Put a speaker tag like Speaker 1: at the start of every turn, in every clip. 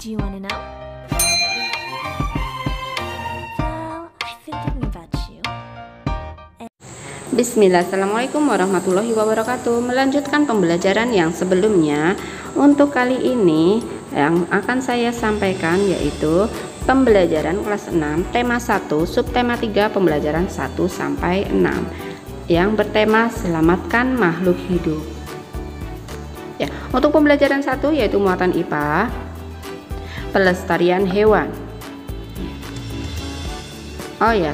Speaker 1: Do you wanna know? Well, I've been thinking about you.
Speaker 2: Bismillah, Assalamualaikum warahmatullahi wabarakatuh. Melanjutkan pembelajaran yang sebelumnya, untuk kali ini yang akan saya sampaikan yaitu pembelajaran kelas 6 tema 1 subtema 3 pembelajaran 1 sampai 6 yang bertema selamatkan makhluk hidup. Ya, untuk pembelajaran 1 yaitu muatan IPA pelestarian hewan. Oh ya,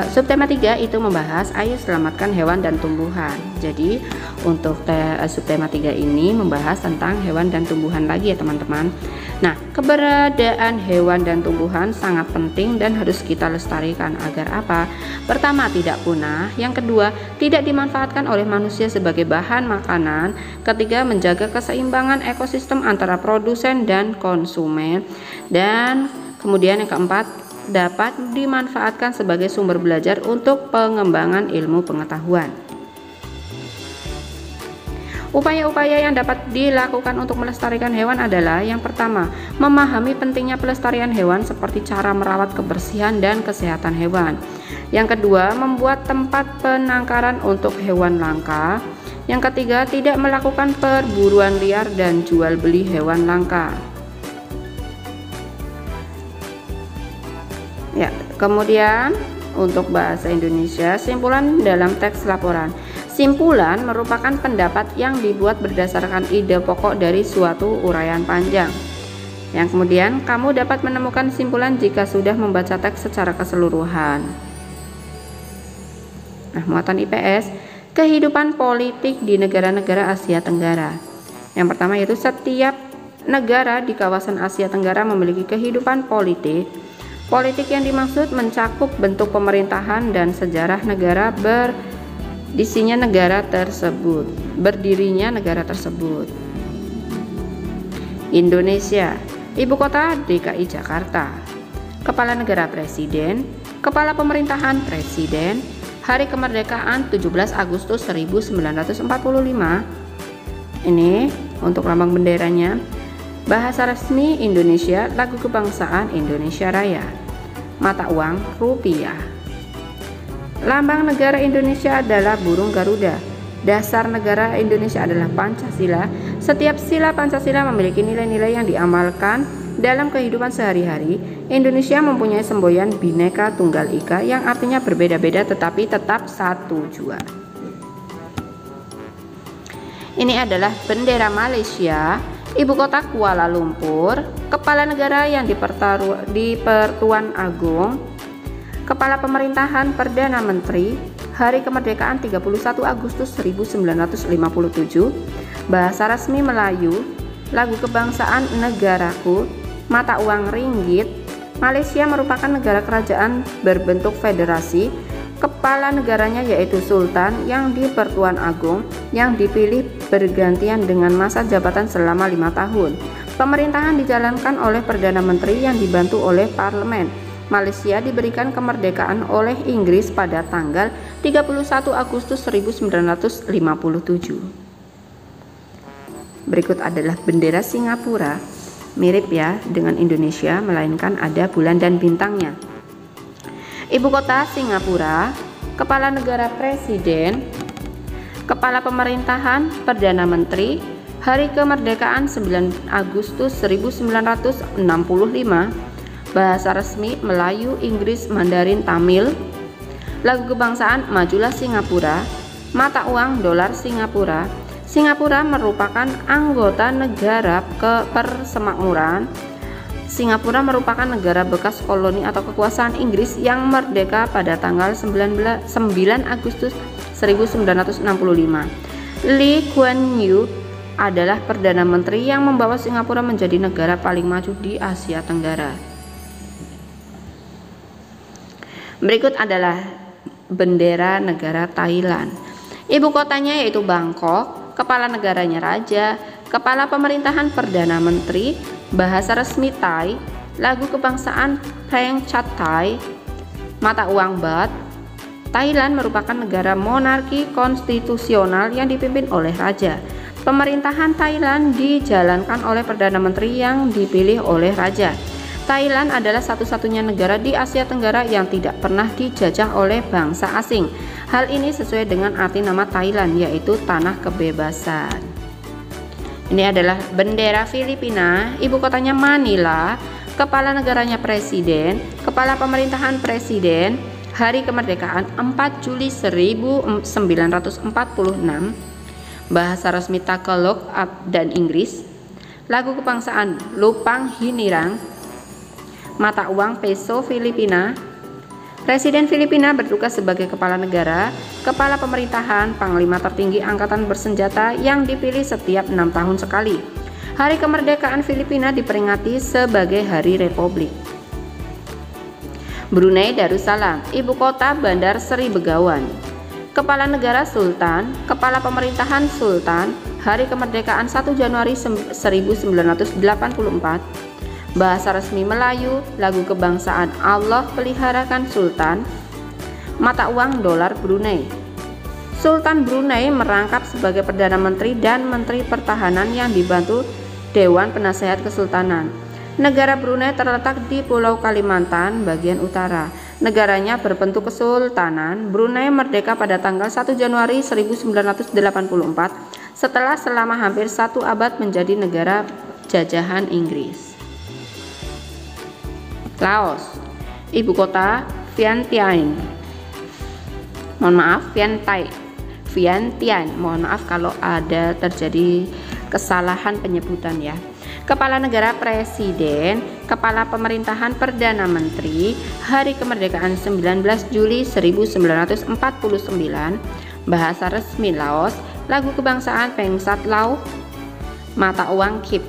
Speaker 2: subtema 3 itu membahas ayo selamatkan hewan dan tumbuhan. Jadi untuk subtema 3 ini membahas tentang hewan dan tumbuhan lagi ya teman-teman. Nah, keberadaan hewan dan tumbuhan sangat penting dan harus kita lestarikan agar apa? Pertama, tidak punah. Yang kedua, tidak dimanfaatkan oleh manusia sebagai bahan makanan. Ketiga, menjaga keseimbangan ekosistem antara produsen dan konsumen. Dan kemudian yang keempat, dapat dimanfaatkan sebagai sumber belajar untuk pengembangan ilmu pengetahuan. Upaya-upaya yang dapat dilakukan untuk melestarikan hewan adalah yang pertama, memahami pentingnya pelestarian hewan seperti cara merawat kebersihan dan kesehatan hewan. Yang kedua, membuat tempat penangkaran untuk hewan langka. Yang ketiga, tidak melakukan perburuan liar dan jual beli hewan langka. Ya, kemudian untuk bahasa Indonesia, simpulan dalam teks laporan. Simpulan merupakan pendapat yang dibuat berdasarkan ide pokok dari suatu uraian panjang. Yang kemudian kamu dapat menemukan simpulan jika sudah membaca teks secara keseluruhan. Nah, muatan IPS, kehidupan politik di negara-negara Asia Tenggara. Yang pertama yaitu setiap negara di kawasan Asia Tenggara memiliki kehidupan politik. Politik yang dimaksud mencakup bentuk pemerintahan dan sejarah negara berdirinya negara tersebut. Indonesia, ibu kota DKI Jakarta, kepala negara presiden, kepala pemerintahan presiden, hari kemerdekaan 17 Agustus 1945. Ini untuk lambang benderanya. Bahasa resmi Indonesia, lagu kebangsaan Indonesia Raya, mata uang rupiah. Lambang negara Indonesia adalah burung Garuda. Dasar negara Indonesia adalah Pancasila. Setiap sila Pancasila memiliki nilai-nilai yang diamalkan dalam kehidupan sehari-hari. Indonesia mempunyai semboyan Bhinneka Tunggal Ika yang artinya berbeda-beda tetapi tetap satu jua. Ini adalah bendera Malaysia. Ibu kota Kuala Lumpur, kepala negara yang di Pertuan Agung, kepala pemerintahan Perdana Menteri, hari kemerdekaan 31 Agustus 1957, bahasa resmi Melayu, lagu kebangsaan negaraku, mata uang ringgit. Malaysia merupakan negara kerajaan berbentuk federasi. Kepala negaranya yaitu Sultan yang di Pertuan Agung yang dipilih bergantian dengan masa jabatan selama 5 tahun. Pemerintahan dijalankan oleh Perdana Menteri yang dibantu oleh Parlemen. Malaysia diberikan kemerdekaan oleh Inggris pada tanggal 31 Agustus 1957. Berikut adalah bendera Singapura. Mirip ya dengan Indonesia, melainkan ada bulan dan bintangnya. Ibu kota Singapura, kepala negara presiden, kepala pemerintahan Perdana Menteri, hari kemerdekaan 9 Agustus 1965, bahasa resmi Melayu, Inggris, Mandarin, Tamil, lagu kebangsaan Majulah Singapura, mata uang dolar Singapura. Singapura merupakan anggota negara Persemakmuran. Singapura merupakan negara bekas koloni atau kekuasaan Inggris yang merdeka pada tanggal 9 Agustus 1965. Lee Kuan Yew adalah Perdana Menteri yang membawa Singapura menjadi negara paling maju di Asia Tenggara. Berikut adalah bendera negara Thailand. Ibu kotanya yaitu Bangkok, kepala negaranya Raja, kepala pemerintahan Perdana Menteri, bahasa resmi Thai, lagu kebangsaan Phang Chat Thai, mata uang Baht, Thailand merupakan negara monarki konstitusional yang dipimpin oleh raja. Pemerintahan Thailand dijalankan oleh Perdana Menteri yang dipilih oleh raja. Thailand adalah satu-satunya negara di Asia Tenggara yang tidak pernah dijajah oleh bangsa asing. Hal ini sesuai dengan arti nama Thailand, yaitu tanah kebebasan. Ini adalah bendera Filipina, ibu kotanya Manila, kepala negaranya presiden, kepala pemerintahan presiden, hari kemerdekaan 4 Juli 1946, bahasa resmi Tagalog dan Inggris, lagu kebangsaan Lupang Hinirang, mata uang peso Filipina. Presiden Filipina bertugas sebagai kepala negara, kepala pemerintahan, panglima tertinggi angkatan bersenjata yang dipilih setiap 6 tahun sekali. Hari kemerdekaan Filipina diperingati sebagai Hari Republik. Brunei Darussalam, ibu kota Bandar Seri Begawan. Kepala negara Sultan, kepala pemerintahan Sultan, hari kemerdekaan 1 Januari 1984. Bahasa resmi Melayu, lagu kebangsaan Allah peliharakan Sultan, mata uang dolar Brunei. Sultan Brunei merangkap sebagai Perdana Menteri dan Menteri Pertahanan yang dibantu Dewan Penasehat Kesultanan. Negara Brunei terletak di Pulau Kalimantan bagian utara. Negaranya berbentuk kesultanan. Brunei merdeka pada tanggal 1 Januari 1984 setelah selama hampir 1 abad menjadi negara jajahan Inggris. Laos, ibu kota Vientiane. Vientiane. Mohon maaf kalau ada terjadi kesalahan penyebutan ya. Kepala negara presiden, kepala pemerintahan perdana menteri, hari kemerdekaan 19 Juli 1949, bahasa resmi Laos, lagu kebangsaan Pengsat Lao, mata uang Kip.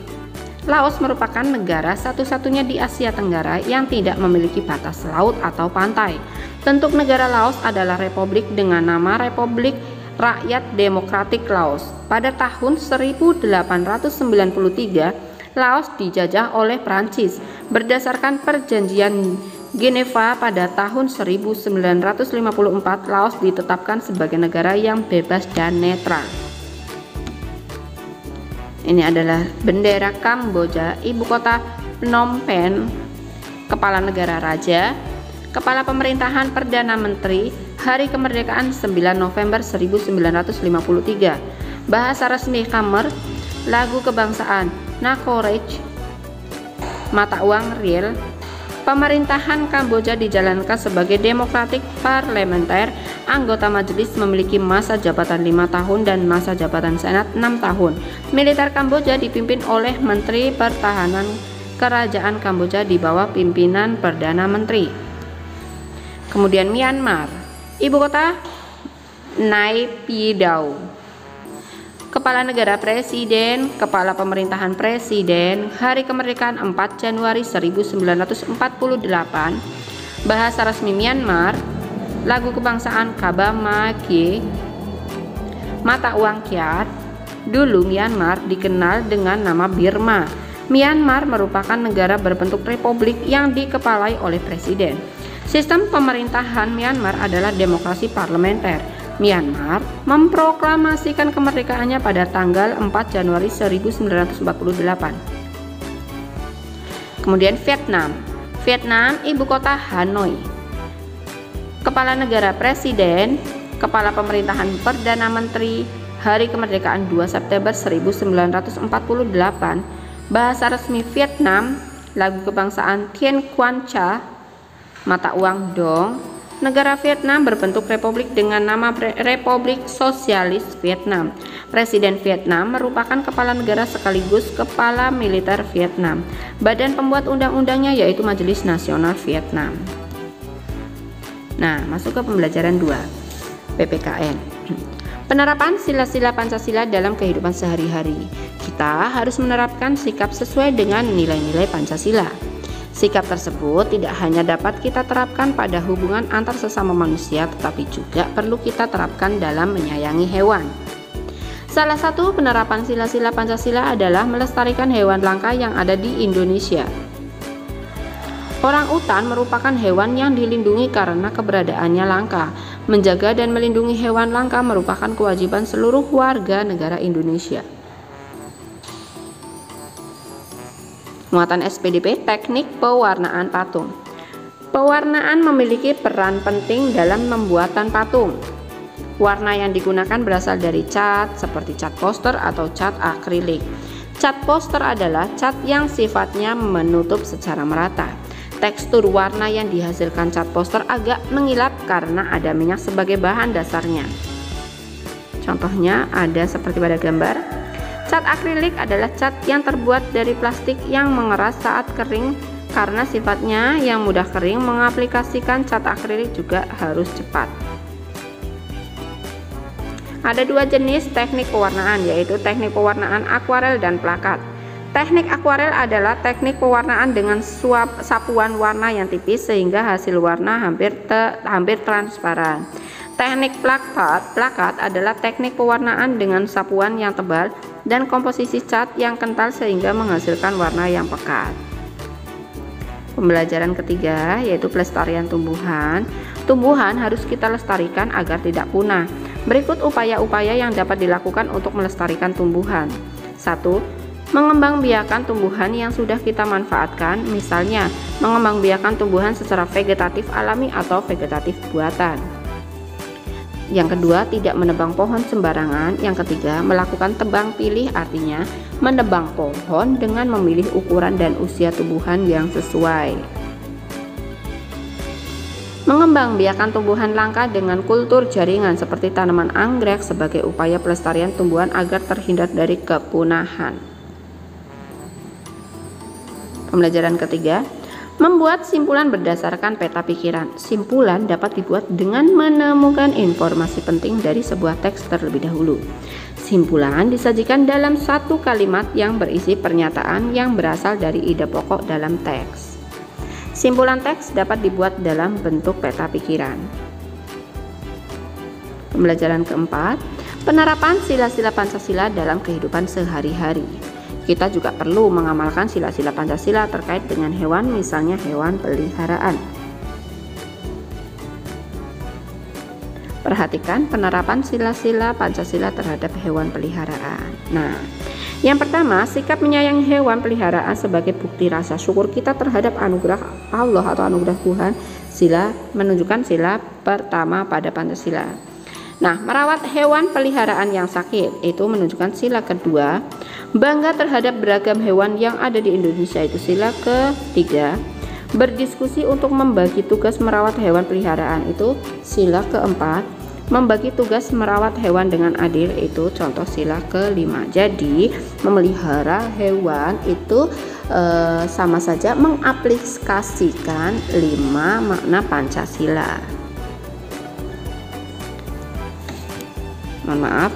Speaker 2: Laos merupakan negara satu-satunya di Asia Tenggara yang tidak memiliki batas laut atau pantai. Bentuk negara Laos adalah republik dengan nama Republik Rakyat Demokratik Laos. Pada tahun 1893, Laos dijajah oleh Prancis. Berdasarkan perjanjian Geneva pada tahun 1954, Laos ditetapkan sebagai negara yang bebas dan netral. Ini adalah bendera Kamboja, ibu kota Phnom Penh, kepala negara raja, kepala pemerintahan perdana menteri, hari kemerdekaan 9 November 1953, bahasa resmi Khmer, lagu kebangsaan Nakorech, mata uang riel. Pemerintahan Kamboja dijalankan sebagai demokratik parlementer. Anggota majelis memiliki masa jabatan 5 tahun dan masa jabatan senat 6 tahun. Militer Kamboja dipimpin oleh Menteri Pertahanan Kerajaan Kamboja di bawah pimpinan Perdana Menteri. Kemudian Myanmar, ibu kota Naypyidaw. Kepala negara presiden, kepala pemerintahan presiden, hari kemerdekaan 4 Januari 1948, bahasa resmi Myanmar, lagu kebangsaan Kaba Mage, mata uang Kyat. Dulu Myanmar dikenal dengan nama Burma. Myanmar merupakan negara berbentuk republik yang dikepalai oleh presiden. Sistem pemerintahan Myanmar adalah demokrasi parlementer. Myanmar memproklamasikan kemerdekaannya pada tanggal 4 Januari 1948. Kemudian Vietnam. Vietnam, ibu kota Hanoi. Kepala negara presiden, kepala pemerintahan perdana menteri, hari kemerdekaan 2 September 1948, bahasa resmi Vietnam, lagu kebangsaan Tien Quan Cha, mata uang Dong. Negara Vietnam berbentuk republik dengan nama Republik Sosialis Vietnam. Presiden Vietnam merupakan kepala negara sekaligus kepala militer Vietnam. Badan pembuat undang-undangnya yaitu Majelis Nasional Vietnam. Nah, masuk ke pembelajaran 2, PPKN. Penerapan sila-sila Pancasila dalam kehidupan sehari-hari. Kita harus menerapkan sikap sesuai dengan nilai-nilai Pancasila. Sikap tersebut tidak hanya dapat kita terapkan pada hubungan antar sesama manusia, tetapi juga perlu kita terapkan dalam menyayangi hewan. Salah satu penerapan sila-sila Pancasila adalah melestarikan hewan langka yang ada di Indonesia. Orang utan merupakan hewan yang dilindungi karena keberadaannya langka. Menjaga dan melindungi hewan langka merupakan kewajiban seluruh warga negara Indonesia. Muatan SPDP, teknik pewarnaan patung. Pewarnaan memiliki peran penting dalam pembuatan patung. Warna yang digunakan berasal dari cat, seperti cat poster atau cat akrilik. Cat poster adalah cat yang sifatnya menutup secara merata. Tekstur warna yang dihasilkan cat poster agak mengilap karena ada minyak sebagai bahan dasarnya. Contohnya ada seperti pada gambar. Cat akrilik adalah cat yang terbuat dari plastik yang mengeras saat kering. Karena sifatnya yang mudah kering, mengaplikasikan cat akrilik juga harus cepat. Ada dua jenis teknik pewarnaan, yaitu teknik pewarnaan akuarel dan plakat. Teknik akuarel adalah teknik pewarnaan dengan sapuan warna yang tipis sehingga hasil warna hampir transparan. Teknik plakat adalah teknik pewarnaan dengan sapuan yang tebal dan komposisi cat yang kental sehingga menghasilkan warna yang pekat. Pembelajaran ketiga yaitu pelestarian tumbuhan. Tumbuhan harus kita lestarikan agar tidak punah. Berikut upaya-upaya yang dapat dilakukan untuk melestarikan tumbuhan. 1. Mengembangbiakan tumbuhan yang sudah kita manfaatkan, misalnya mengembangbiakan tumbuhan secara vegetatif alami atau vegetatif buatan. Yang kedua, tidak menebang pohon sembarangan. Yang ketiga, melakukan tebang pilih, artinya menebang pohon dengan memilih ukuran dan usia tumbuhan yang sesuai. Mengembangbiakan tumbuhan langka dengan kultur jaringan seperti tanaman anggrek sebagai upaya pelestarian tumbuhan agar terhindar dari kepunahan. Pembelajaran ketiga, membuat simpulan berdasarkan peta pikiran. Simpulan dapat dibuat dengan menemukan informasi penting dari sebuah teks terlebih dahulu. Simpulan disajikan dalam satu kalimat yang berisi pernyataan yang berasal dari ide pokok dalam teks. Simpulan teks dapat dibuat dalam bentuk peta pikiran. Pembelajaran keempat, penerapan sila-sila Pancasila dalam kehidupan sehari-hari. Kita juga perlu mengamalkan sila-sila Pancasila terkait dengan hewan, misalnya hewan peliharaan. Perhatikan penerapan sila-sila Pancasila terhadap hewan peliharaan. Nah, yang pertama, sikap menyayangi hewan peliharaan sebagai bukti rasa syukur kita terhadap anugerah Allah atau anugerah Tuhan. Sila menunjukkan sila pertama pada Pancasila. Nah, merawat hewan peliharaan yang sakit itu menunjukkan sila kedua. Bangga terhadap beragam hewan yang ada di Indonesia itu sila ketiga. Berdiskusi untuk membagi tugas merawat hewan peliharaan itu sila keempat. Membagi tugas merawat hewan dengan adil itu contoh sila kelima. Jadi memelihara hewan itu sama saja mengaplikasikan 5 makna Pancasila. Mohon maaf,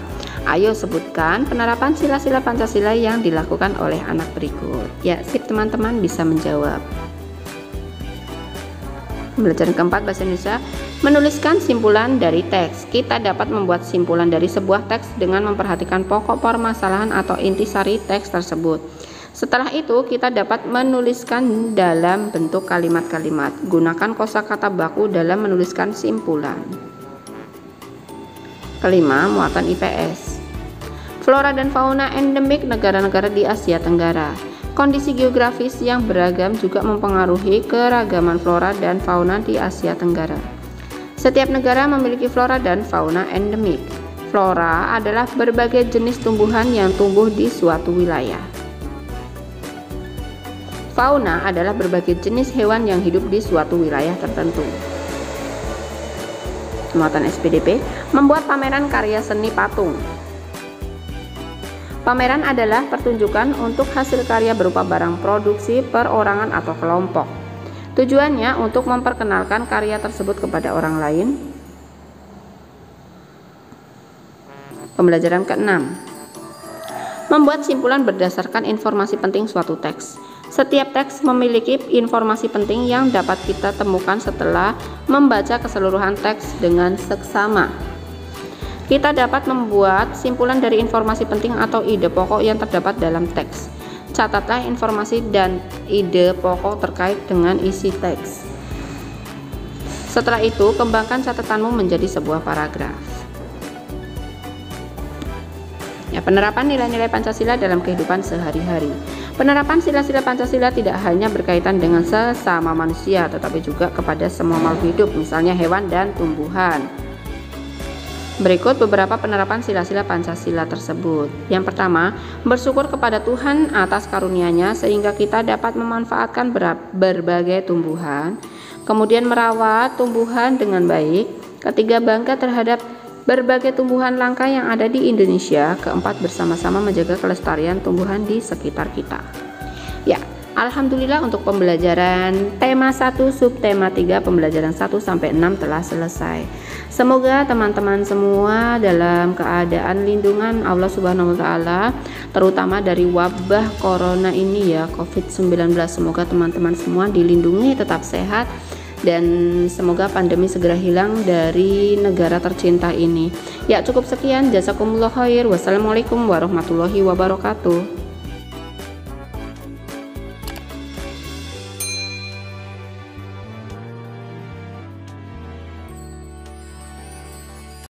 Speaker 2: ayo sebutkan penerapan sila-sila Pancasila yang dilakukan oleh anak berikut. Ya, sip teman-teman bisa menjawab. Pembelajaran keempat bahasa Indonesia, menuliskan simpulan dari teks. Kita dapat membuat simpulan dari sebuah teks dengan memperhatikan pokok permasalahan atau intisari teks tersebut. Setelah itu, kita dapat menuliskan dalam bentuk kalimat-kalimat. Gunakan kosakata baku dalam menuliskan simpulan. Kelima, muatan IPS. Flora dan fauna endemik negara-negara di Asia Tenggara. Kondisi geografis yang beragam juga mempengaruhi keragaman flora dan fauna di Asia Tenggara. Setiap negara memiliki flora dan fauna endemik. Flora adalah berbagai jenis tumbuhan yang tumbuh di suatu wilayah. Fauna adalah berbagai jenis hewan yang hidup di suatu wilayah tertentu. Muatan SPDP, membuat pameran karya seni patung. Pameran adalah pertunjukan untuk hasil karya berupa barang produksi perorangan atau kelompok. Tujuannya untuk memperkenalkan karya tersebut kepada orang lain. Pembelajaran ke-6, membuat simpulan berdasarkan informasi penting suatu teks. Setiap teks memiliki informasi penting yang dapat kita temukan setelah membaca keseluruhan teks dengan seksama. Kita dapat membuat simpulan dari informasi penting atau ide pokok yang terdapat dalam teks. Catatlah informasi dan ide pokok terkait dengan isi teks. Setelah itu, kembangkan catatanmu menjadi sebuah paragraf. Ya, penerapan nilai-nilai Pancasila dalam kehidupan sehari-hari. Penerapan sila-sila Pancasila tidak hanya berkaitan dengan sesama manusia, tetapi juga kepada semua makhluk hidup, misalnya hewan dan tumbuhan. Berikut beberapa penerapan sila-sila Pancasila tersebut. Yang pertama, bersyukur kepada Tuhan atas karunia-Nya sehingga kita dapat memanfaatkan berbagai tumbuhan. Kemudian merawat tumbuhan dengan baik. Ketiga, bangga terhadap berbagai tumbuhan langka yang ada di Indonesia. Keempat, bersama-sama menjaga kelestarian tumbuhan di sekitar kita. Ya, alhamdulillah untuk pembelajaran tema 1 subtema 3 pembelajaran 1 sampai 6 telah selesai. Semoga teman-teman semua dalam keadaan lindungan Allah Subhanahu wa taala, terutama dari wabah corona ini ya, COVID-19. Semoga teman-teman semua dilindungi, tetap sehat, dan semoga pandemi segera hilang dari negara tercinta ini. Ya, cukup sekian. Jazakumullah khair. Wassalamualaikum warahmatullahi wabarakatuh.